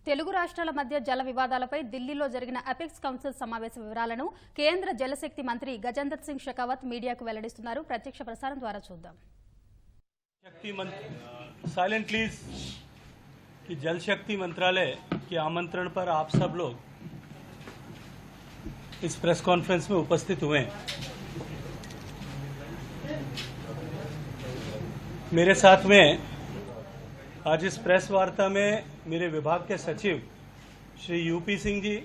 తెలుగు రాష్ట్రాల మధ్య జల వివాదాలపై ఢిల్లీలో జరిగిన అపెక్స్ కౌన్సిల్ సమావేశ వివరాలను కేంద్ర జలశక్తి మంత్రి గజేంద్ర సింగ్ షెకావత్ మీడియాకు వెల్లడిస్తున్నారు. ప్రత్యక్ష ప్రసారం ద్వారా చూద్దాం. शक्ति साइलेंट प्लीज कि जल शक्ति मंत्रालय के आमंत्रण पर आप सब लोग इस प्रेस कॉन्फ्रेंस में उपस्थित हुए हैं. मेरे साथ में आज इस प्रेस वार्ता में मेरे विभाग के सचिव श्री यूपी सिंह जी,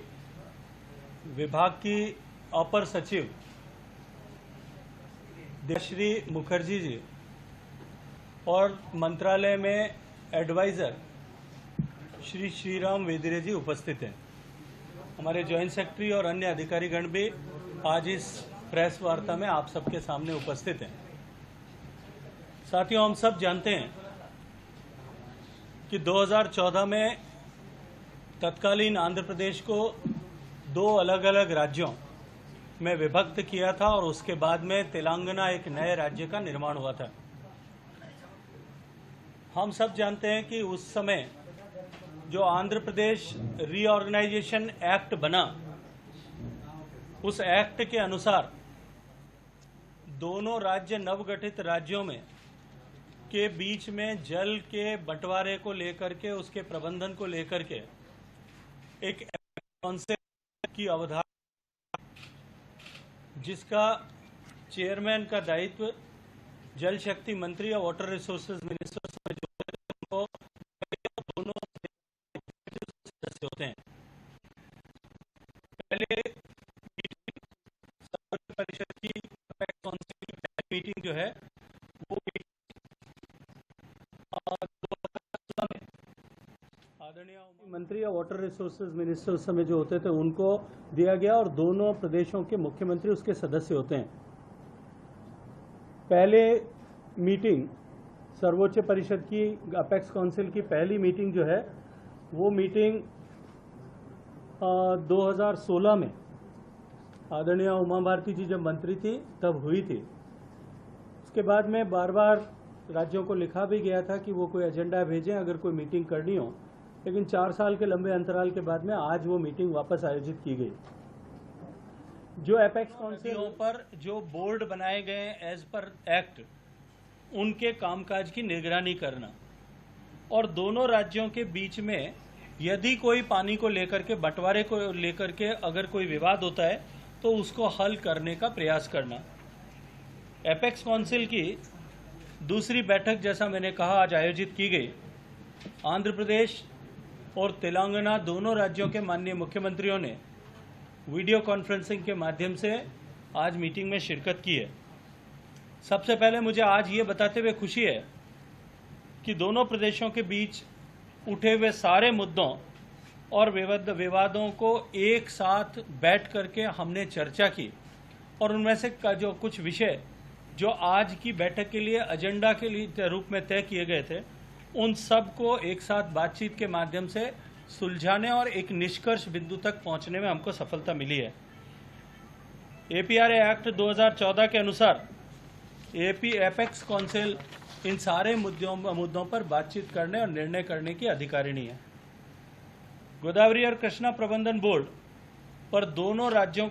विभाग की अपर सचिव देवश्री मुखर्जी जी और मंत्रालय में एडवाइजर श्री श्रीराम वेदिरे जी उपस्थित हैं. हमारे जॉइंट सेक्रेटरी और अन्य अधिकारीगण भी आज इस प्रेस वार्ता में आप सबके सामने उपस्थित हैं. साथियों, हम सब जानते हैं कि 2014 में तत्कालीन आंध्र प्रदेश को दो अलग अलग राज्यों में विभक्त किया था और उसके बाद में तेलंगाना एक नए राज्य का निर्माण हुआ था. हम सब जानते हैं कि उस समय जो आंध्र प्रदेश रीऑर्गेनाइजेशन एक्ट बना, उस एक्ट के अनुसार दोनों राज्य नवगठित राज्यों में के बीच में जल के बंटवारे को लेकर के, उसके प्रबंधन को लेकर के एक काउंसिल की अवधारणा, जिसका चेयरमैन का दायित्व जल शक्ति मंत्री और वाटर रिसोर्सेज मिनिस्टर दोनों सदस्य होते हैं. पहले परिषद की काउंसिल मीटिंग जो है वो आदरणीय मंत्री या वाटर रिसोर्सेज मिनिस्टर उस समय जो होते थे उनको दिया गया और दोनों प्रदेशों के मुख्यमंत्री उसके सदस्य होते हैं. पहले मीटिंग सर्वोच्च परिषद की अपेक्स काउंसिल की पहली मीटिंग जो है वो मीटिंग 2016 में आदरणीय उमा भारती जी जब मंत्री थी तब हुई थी. उसके बाद में बार बार राज्यों को लिखा भी गया था कि वो कोई एजेंडा भेजें अगर कोई मीटिंग करनी हो, लेकिन 4 साल के लंबे अंतराल के बाद में आज वो मीटिंग वापस आयोजित की गई. जो एपेक्स काउंसिलों पर जो बोर्ड बनाए गए एज पर एक्ट, उनके कामकाज की निगरानी करना और दोनों राज्यों के बीच में यदि कोई पानी को लेकर के, बंटवारे को लेकर के अगर कोई विवाद होता है तो उसको हल करने का प्रयास करना. एपेक्स काउंसिल की दूसरी बैठक जैसा मैंने कहा आज आयोजित की गई. आंध्र प्रदेश और तेलंगाना दोनों राज्यों के माननीय मुख्यमंत्रियों ने वीडियो कॉन्फ्रेंसिंग के माध्यम से आज मीटिंग में शिरकत की है. सबसे पहले मुझे आज ये बताते हुए खुशी है कि दोनों प्रदेशों के बीच उठे हुए सारे मुद्दों और विवादों को एक साथ बैठ करके हमने चर्चा की और उनमें से जो कुछ विषय जो आज की बैठक के लिए एजेंडा के लिए रूप में तय किए गए थे, उन सब को एक साथ बातचीत के माध्यम से सुलझाने और एक निष्कर्ष बिंदु तक पहुंचने में हमको सफलता मिली है. एपीआरए एक्ट 2014 के अनुसार एपेक्स काउंसिल इन सारे मुद्दों पर बातचीत करने और निर्णय करने की अधिकारिणी है. गोदावरी और कृष्णा प्रबंधन बोर्ड पर दोनों राज्यों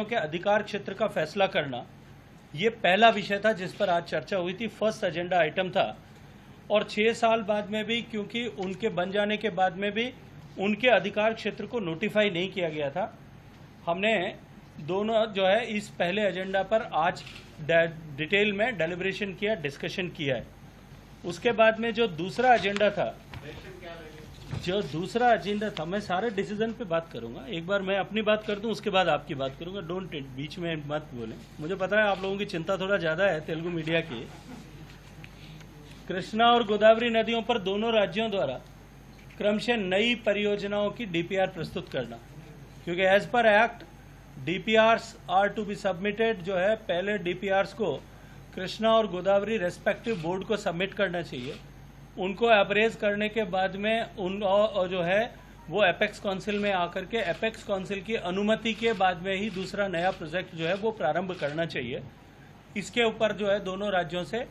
के अधिकार क्षेत्र का फैसला करना, ये पहला विषय था जिस पर आज चर्चा हुई थी, फर्स्ट एजेंडा आइटम था. और 6 साल बाद में भी, क्योंकि उनके बन जाने के बाद में भी उनके अधिकार क्षेत्र को नोटिफाई नहीं किया गया था, हमने दोनों जो है इस पहले एजेंडा पर आज डिटेल में डेलिब्रेशन किया, डिस्कशन किया है. उसके बाद में जो दूसरा एजेंडा था, मैं सारे डिसीजन पे बात करूंगा. एक बार मैं अपनी बात कर दूं, उसके बाद आपकी बात करूंगा. डोंट बीच में मत बोलें. मुझे पता है आप लोगों की चिंता थोड़ा ज्यादा है तेलुगु मीडिया की. कृष्णा और गोदावरी नदियों पर दोनों राज्यों द्वारा क्रमशः नई परियोजनाओं की डीपीआर प्रस्तुत करना, क्योंकि as per act DPRs are to be submitted जो है, पहले डीपीआरस को कृष्णा और गोदावरी रेस्पेक्टिव बोर्ड को सबमिट करना चाहिए. उनको अप्रेज करने के बाद में उन जो है वो एपेक्स काउंसिल में आकर के एपेक्स काउंसिल की अनुमति के बाद में ही दूसरा नया प्रोजेक्ट जो है वो प्रारंभ करना चाहिए. इसके ऊपर जो है दोनों राज्यों से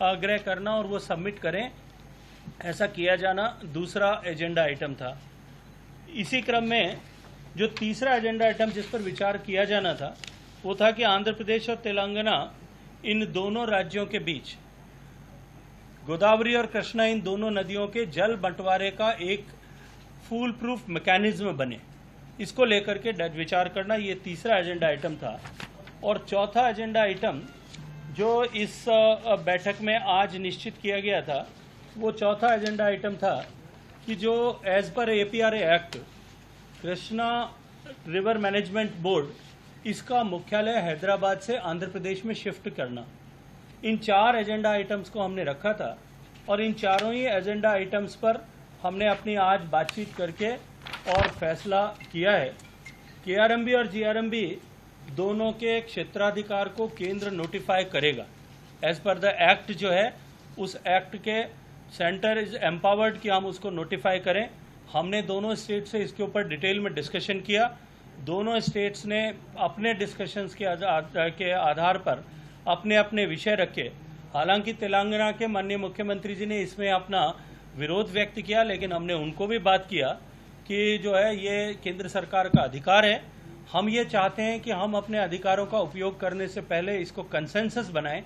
आग्रह करना और वो सबमिट करें ऐसा किया जाना दूसरा एजेंडा आइटम था। इसी क्रम में जो तीसरा एजेंडा आइटम जिस पर विचार किया जाना था वो था कि आंध्र प्रदेश और तेलंगाना इन दोनों राज्यों के बीच गोदावरी और कृष्णा इन दोनों नदियों के जल बंटवारे का एक फूल प्रूफ मैकेनिज्म बने, इसको लेकर के विचार करना, ये तीसरा एजेंडा आइटम था। और चौथा एजेंडा आइटम जो इस बैठक में आज निश्चित किया गया था वो चौथा एजेंडा आइटम था कि जो as per APRA act Krishna river management board इसका मुख्यालय हैदराबाद से आंध्र प्रदेश में शिफ्ट करना। इन 4 एजेंडा आइटम्स को हमने रखा था और इन चारों ही एजेंडा आइटम्स पर हमने अपनी आज बातचीत करके और फैसला किया है। KRMB और GRMB दोनों के क्षेत्राधिकार को केंद्र नोटिफाई करेगा। एज पर द एक्ट जो है उस एक्ट के सेंटर इज एम्पावर्ड कि हम उसको नोटिफाई करें। हमने दोनों स्टेट से इसके ऊपर डिटेल में डिस्कशन किया। दोनों स्टेट्स ने अपने डिस्कशंस के आधार पर अपने अपने विषय रखे। हालांकि तेलंगाना के माननीय मुख्यमंत्री जी ने इसमें अपना विरोध व्यक्त किया, लेकिन हमने उनको भी बात किया कि जो है ये केंद्र सरकार का अधिकार है। हम ये चाहते हैं कि हम अपने अधिकारों का उपयोग करने से पहले इसको कंसेंसस बनाएं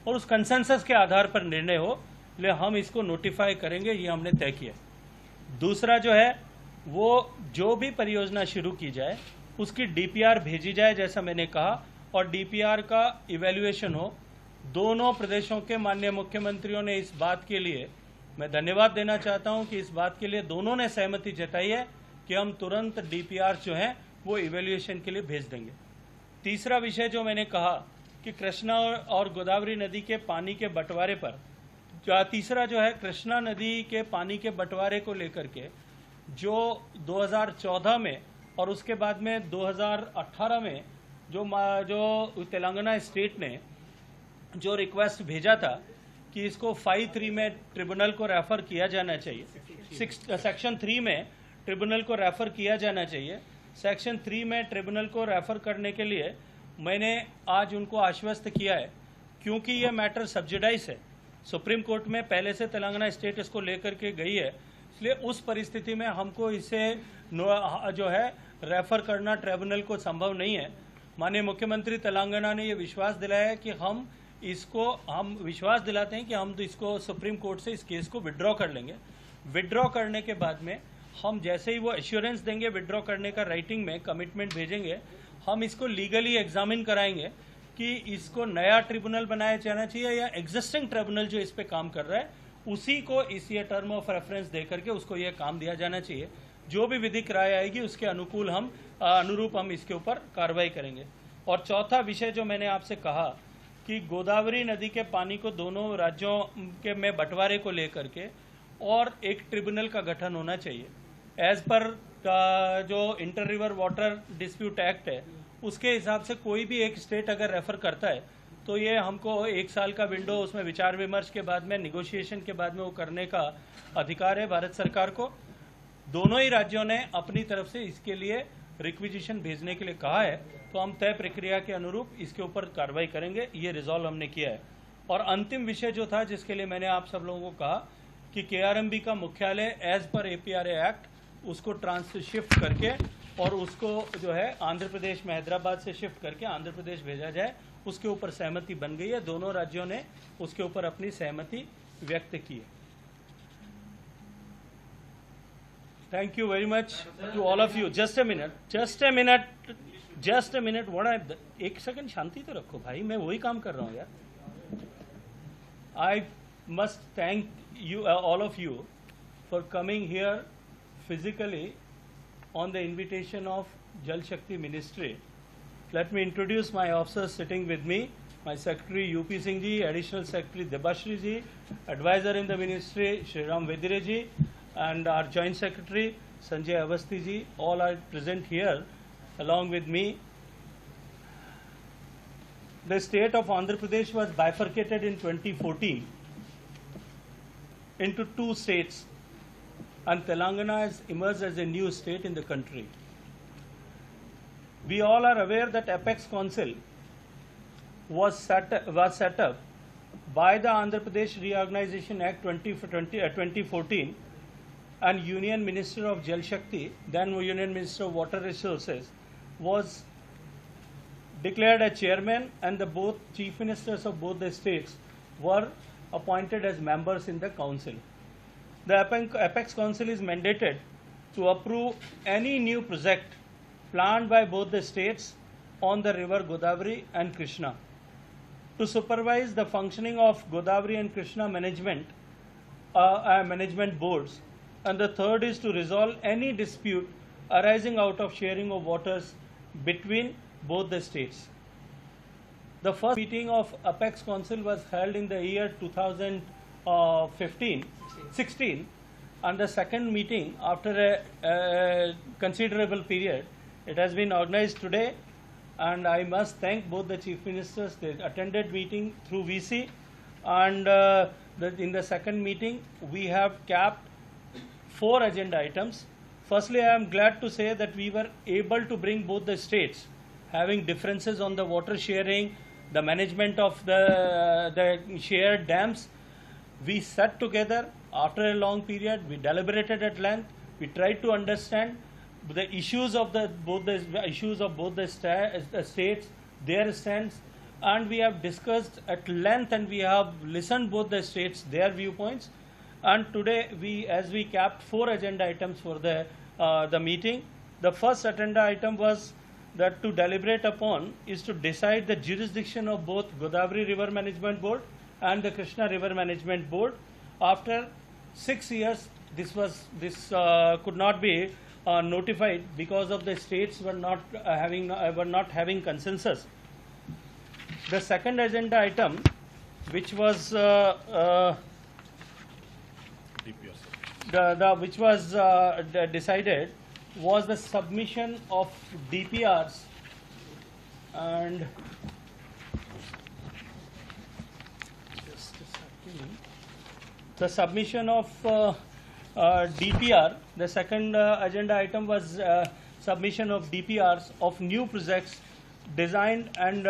और उस कंसेंसस के आधार पर निर्णय हो, इसलिए हम इसको नोटिफाई करेंगे, ये हमने तय किया। दूसरा जो है वो जो भी परियोजना शुरू की जाए उसकी DPR भेजी जाए जैसा मैंने कहा, और DPR का इवैल्यूएशन हो। दोनों प्रदेशों के माननीय मुख्यमंत्रियों ने इस बात के लिए मैं धन्यवाद देना चाहता हूं कि इस बात के लिए दोनों ने सहमति जताई है कि हम तुरंत DPR जो है वो इवैल्यूएशन के लिए भेज देंगे। तीसरा विषय जो मैंने कहा कि कृष्णा और गोदावरी नदी के पानी के बंटवारे पर, तीसरा जो है कृष्णा नदी के पानी के बंटवारे को लेकर के जो 2014 में और उसके बाद में 2018 में जो तेलंगाना स्टेट ने जो रिक्वेस्ट भेजा था कि इसको 5(3) में ट्रिब्यूनल को रेफर किया जाना चाहिए, सेक्शन 3 में ट्रिब्यूनल को रेफर किया जाना चाहिए। सेक्शन 3 में ट्रिब्यूनल को रेफर करने के लिए मैंने आज उनको आश्वस्त किया है, क्योंकि ये मैटर सब्सिडाइज है। सुप्रीम कोर्ट में पहले से तेलंगाना स्टेट इसको लेकर के गई है, इसलिए उस परिस्थिति में हमको इसे जो है रेफर करना ट्रिब्यूनल को संभव नहीं है। माननीय मुख्यमंत्री तेलंगाना ने ये विश्वास दिलाया है कि हम विश्वास दिलाते हैं कि हम तो इसको सुप्रीम कोर्ट से इस केस को विड्रॉ कर लेंगे। विड्रॉ करने के बाद में हम जैसे ही वो एश्योरेंस देंगे विड्रॉ करने का, राइटिंग में कमिटमेंट भेजेंगे, हम इसको लीगली एग्जामिन कराएंगे कि इसको नया ट्रिब्यूनल बनाया जाना चाहिए या एग्जिस्टिंग ट्रिब्यूनल जो इस पे काम कर रहा है उसी को इस ये टर्म ऑफ रेफरेंस दे करके उसको ये काम दिया जाना चाहिए। जो भी विधिक राय आएगी उसके अनुरूप हम इसके ऊपर कार्रवाई करेंगे। और चौथा विषय जो मैंने आपसे कहा कि गोदावरी नदी के पानी को दोनों राज्यों के में बंटवारे को लेकर के और एक ट्रिब्यूनल का गठन होना चाहिए। एज पर जो inter river water dispute act है उसके हिसाब से कोई भी एक स्टेट अगर रेफर करता है तो ये हमको 1 साल का विंडो उसमें विचार विमर्श के बाद में, निगोशिएशन के बाद में वो करने का अधिकार है भारत सरकार को। दोनों ही राज्यों ने अपनी तरफ से इसके लिए रिक्विजिशन भेजने के लिए कहा है, तो हम तय प्रक्रिया के अनुरूप इसके ऊपर कार्रवाई करेंगे, ये रिजॉल्व हमने किया है। और अंतिम विषय जो था जिसके लिए मैंने आप सब लोगों को कहा कि KRMB का मुख्यालय एज पर APRA एक्ट उसको शिफ्ट करके और उसको जो है आंध्र प्रदेश में हैदराबाद से शिफ्ट करके आंध्र प्रदेश भेजा जाए, उसके ऊपर सहमति बन गई है। दोनों राज्यों ने उसके ऊपर अपनी सहमति व्यक्त की है। Thank you very much to all of you. Just a minute एक सेकंड शांति तो रखो भाई, मैं वही काम कर रहा हूँ यार। I must thank you all of you for coming here physically on the invitation of Jal Shakti Ministry. Let me introduce my officers sitting with me. My Secretary UP Singh ji, Additional Secretary Debashri ji, Advisor in the Ministry Shri Ram Vedire ji, and our Joint Secretary Sanjay Avasthi ji. All are present here along with me. The state of Andhra Pradesh was bifurcated in 2014 into 2 states, and Telangana has emerged as a new state in the country. We all are aware that Apex Council was set up by the Andhra Pradesh Reorganization Act 2014, and Union Minister of Jal Shakti, then Union Minister of Water Resources, was declared a chairman, and the both chief ministers of both the states were appointed as members in the council. The Apex Council is mandated to approve any new project planned by both the states on the river Godavari and Krishna, to supervise the functioning of Godavari and Krishna management boards, and the third is to resolve any dispute arising out of sharing of waters between both the states. The first meeting of Apex Council was held in the year 2016, and the second meeting after a considerable period, it has been organized today, and I must thank both the chief ministers. They attended meeting through VC, and in the second meeting we have capped 4 agenda items. Firstly, I am glad to say that we were able to bring both the states having differences on the water sharing, the management of the shared dams. We sat together after a long period, we deliberated at length, we tried to understand the issues of both the states, their stands, and we have discussed at length, and we have listened both the states, their viewpoints. And today, as we capped 4 agenda items for the meeting. The first agenda item was that to deliberate upon is to decide the jurisdiction of both Godavari River Management Board and the Krishna River Management Board. After 6 years, this could not be notified because of the states were not having consensus. The second agenda item, which was decided, was the submission of DPRs, and the submission of DPR. The second agenda item was submission of DPRs of new projects designed and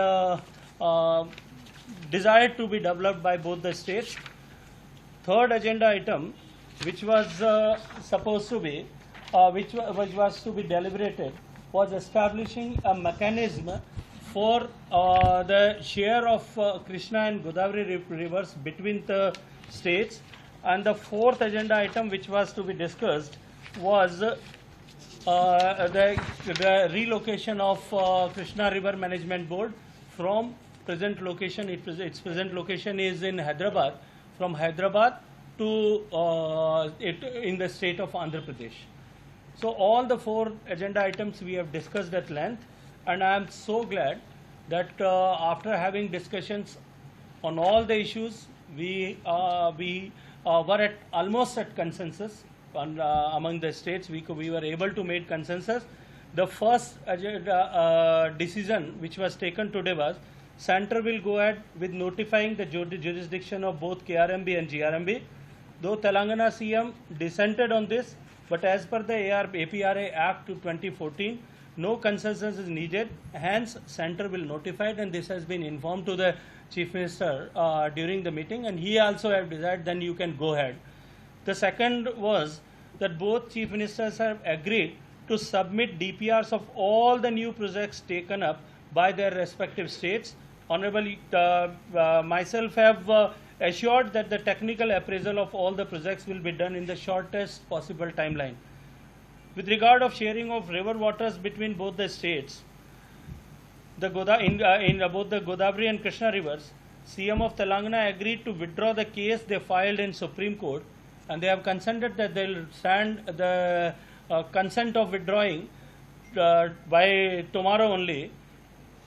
desired to be developed by both the states. Third agenda item, which was supposed to be, which was to be deliberated, was establishing a mechanism for the share of Krishna and Godavari rivers between the states. And the fourth agenda item, which was to be discussed, was the relocation of Krishna River Management Board from present location. Its present location is in Hyderabad, from Hyderabad to in the state of Andhra Pradesh. So all the 4 agenda items we have discussed at length, and I am so glad that after having discussions on all the issues, we were almost at consensus among the states. We were able to make consensus. The first decision which was taken today was Center will go ahead with notifying the jurisdiction of both KRMB and GRMB. Though Telangana CM dissented on this, but as per the APRA Act 2014, no consensus is needed. Hence, Center will notify it, and this has been informed to the Chief Minister during the meeting, and he also have desired then you can go ahead. The second was that both Chief Ministers have agreed to submit DPRs of all the new projects taken up by their respective states. Honorable myself have assured that the technical appraisal of all the projects will be done in the shortest possible timeline. With regard of sharing of river waters between both the states, in both the Godavari and Krishna rivers, CM of Telangana agreed to withdraw the case they filed in Supreme Court, and they have consented that they will stand the consent of withdrawing by tomorrow only.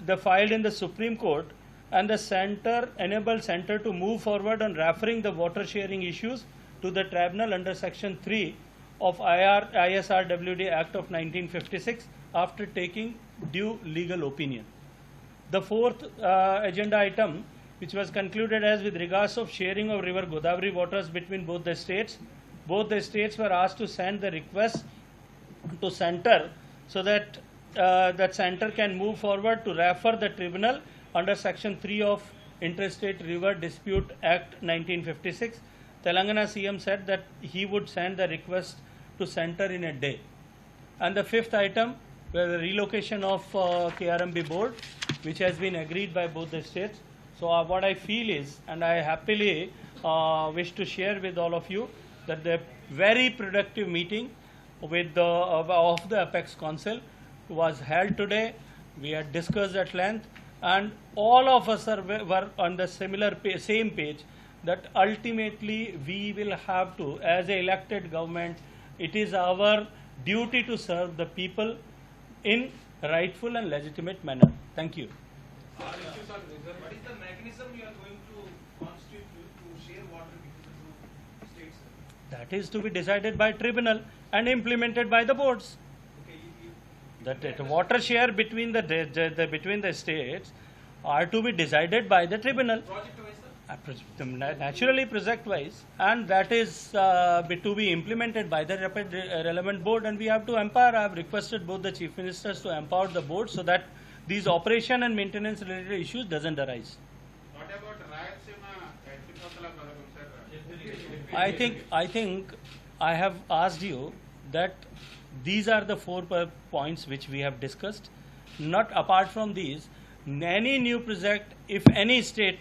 They filed in the Supreme Court, and the center enabled center to move forward on referring the water sharing issues to the tribunal under Section 3 of ISRWD Act of 1956 after taking due legal opinion. The fourth agenda item, which was concluded as with regards of sharing of river Godavari waters between both the states were asked to send the request to center so that that center can move forward to refer the tribunal under Section 3 of Interstate River Dispute Act 1956. Telangana CM said that he would send the request to center in a day. And the fifth item, the relocation of KRMB board, which has been agreed by both the states. So what I feel is, and I happily wish to share with all of you, that the very productive meeting with of the Apex Council was held today. We had discussed at length, and all of us were on the same page, that ultimately we will have to, as an elected government, it is our duty to serve the people in rightful and legitimate manner. Thank you. What is the mechanism you are going to constitute to share water between the two states? That is to be decided by tribunal and implemented by the boards. Okay, That water share between the states are to be decided by the tribunal. project wise, sir? Naturally project wise, and that is to be implemented by the relevant board, and we have to empower. I have requested both the chief ministers to empower the board so that these operation and maintenance related issues doesn't arise. What about Rayalaseema sir? I think I have asked you that these are the 4 points which we have discussed. Not apart from these, any new project, if any state,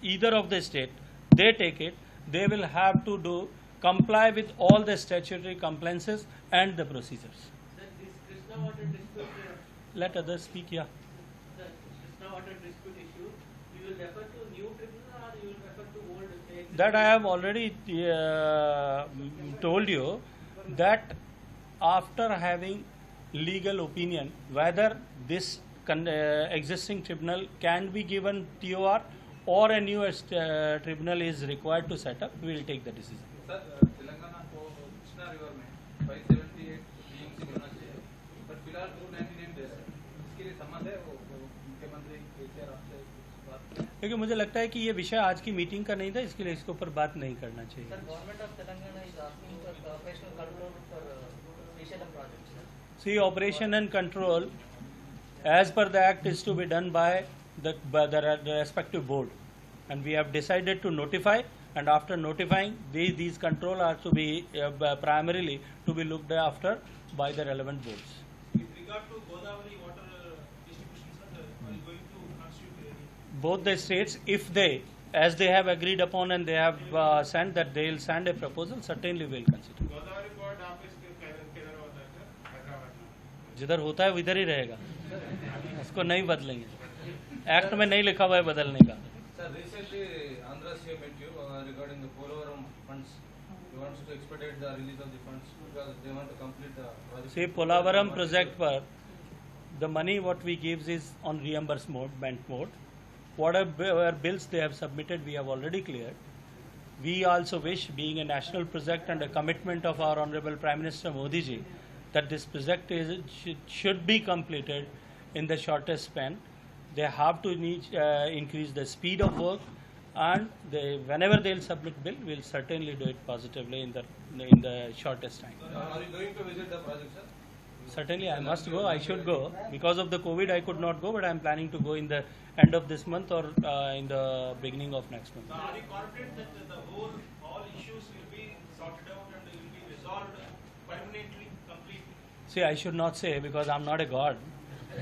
either of the state, they take it, they will have to comply with all the statutory compliances and the procedures. Sir, this Krishna water dispute, Let others speak, yeah. the Krishna water dispute issue, you will refer to new tribunal or you will refer to old state? That I have already told you, that after having legal opinion whether this existing tribunal can be given TOR or a new tribunal is required to set up, we will take the decision. Sir Telangana को Krishna river में 578 TMC होना चाहिए, पर फिलहाल 299 days है। इसके लिए संबंध है वो मुख्यमंत्री केसीआर आपसे बात करें। क्योंकि मुझे लगता है कि ये विषय आज की मीटिंग का नहीं था, इसके लिए इसके ऊपर बात नहीं करना चाहिए. Sir, government of Telangana is asking for operational control for Srisailam project, sir. See, operation and control, as per the act, is to be done by the respective board, and we have decided to notify. And after notifying, these control are to be primarily to be looked after by the relevant boards. With regard to Godavari water distribution, sir, are you going to constitute any? Both the states, if they, as they have agreed upon and they have sent that they will send a proposal, certainly we will consider. Godavari board office किधर होता है sir? Hyderabad में। जिधर होता है उधर ही रहेगा, उसको नहीं बदलेंगे. एक्ट में नहीं लिखा हुआ है बदलने का. Sir, recently Andhra CM met you regarding the Polavaram funds. He wants to expedite the release of the funds because they want to complete the project. See, Polavaram project पर the money what we gives is on reimbursement mode. Whatever bills they have submitted, we have already cleared. We also wish, being a national project and a commitment of our Honorable Prime Minister Modi ji, that this project should be completed in the shortest span. They have to increase the speed of work, and whenever they will submit bill, we will certainly do it positively in the shortest time. Are you going to visit the project, sir? Certainly, I must go. I should go. Because of the COVID, I could not go, but I am planning to go in the end of this month or in the beginning of next month. So are you confident that all issues will be sorted out and will be resolved permanently, completely? See, I should not say because I am not a god,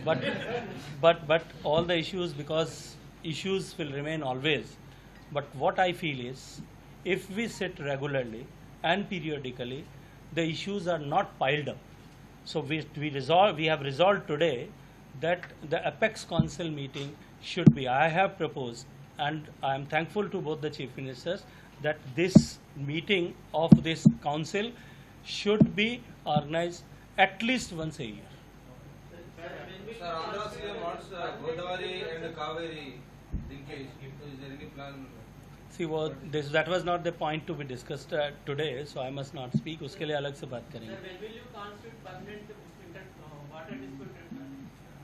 but all the issues, because issues will remain always. But what I feel is, if we sit regularly and periodically, the issues are not piled up. So we have resolved today that the Apex Council meeting should be. I have proposed, and I am thankful to both the chief ministers, that this meeting of this council should be organized at least once a year. Sir, Andhra CM wants Godavari and Kaveri linkage. Is there any plan? See, that was not the point to be discussed today, so I must not speak. उसके लिए अलग से बात Sir, करेंगे. when will you constitute permanent water dispute tribunal?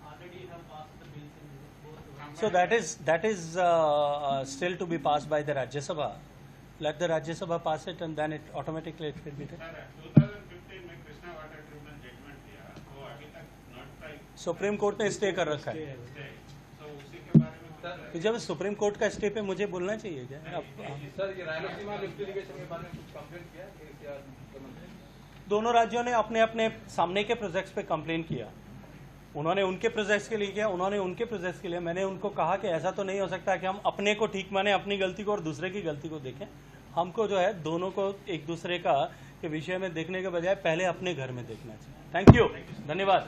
Already you have passed the bills in both. So that is still to be passed by the Rajya Sabha. Let the Rajya Sabha pass it, and then it automatically it will be there. Sir 2015 में Krishna water tribunal judgement दिया, वो अभी तक notify supreme court ने stay कर रखा है. तो उसी के बारे में सर जब सुप्रीम कोर्ट का स्टे पे मुझे बोलना चाहिए क्या? सर, ये रायलसीमा लिफ्ट इरिगेशन के बारे में कुछ कंप्लेंट किया क्या मुख्यमंत्री? दोनों राज्यों ने अपने अपने सामने के प्रोजेक्ट्स पे कंप्लेन किया। उन्होंने उनके प्रोजेक्ट्स के लिए किया, उन्होंने उनके प्रोजेक्ट्स के लिए। मैंने उनको कहा कि ऐसा तो नहीं हो सकता कि हम अपने को ठीक माने, अपनी गलती को, और दूसरे की गलती को देखें। हमको जो है दोनों को एक दूसरे का के विषय में देखने के बजाय पहले अपने घर में देखना चाहिए। थैंक यू, धन्यवाद।